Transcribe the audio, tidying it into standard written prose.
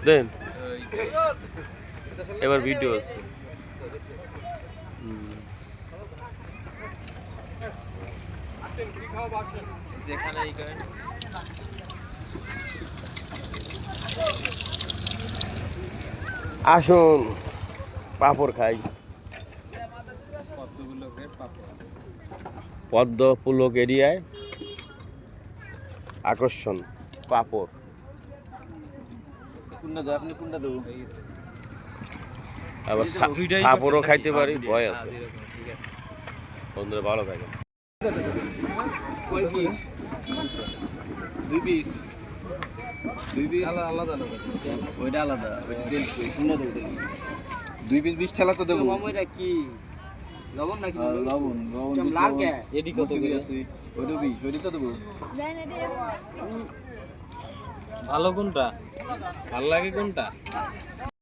দেন এবার ভিডিও আছে আসুন পাপড় খাই পদ্ম পুলক এরিয়ায় আকর্ষণ পাপড় আবার পাপড়ও খাইতে পারি ভয় আছে বন্ধুরা ভালো থাকে দুই পিস 20 ঠেলা তো দেবো কি লবণ নাকি লবণ লাল কে এডি কত করে আছে ওইটা 20 ওইটা তো দেবো ভালো কোনটা ভাল লাগে কোনটা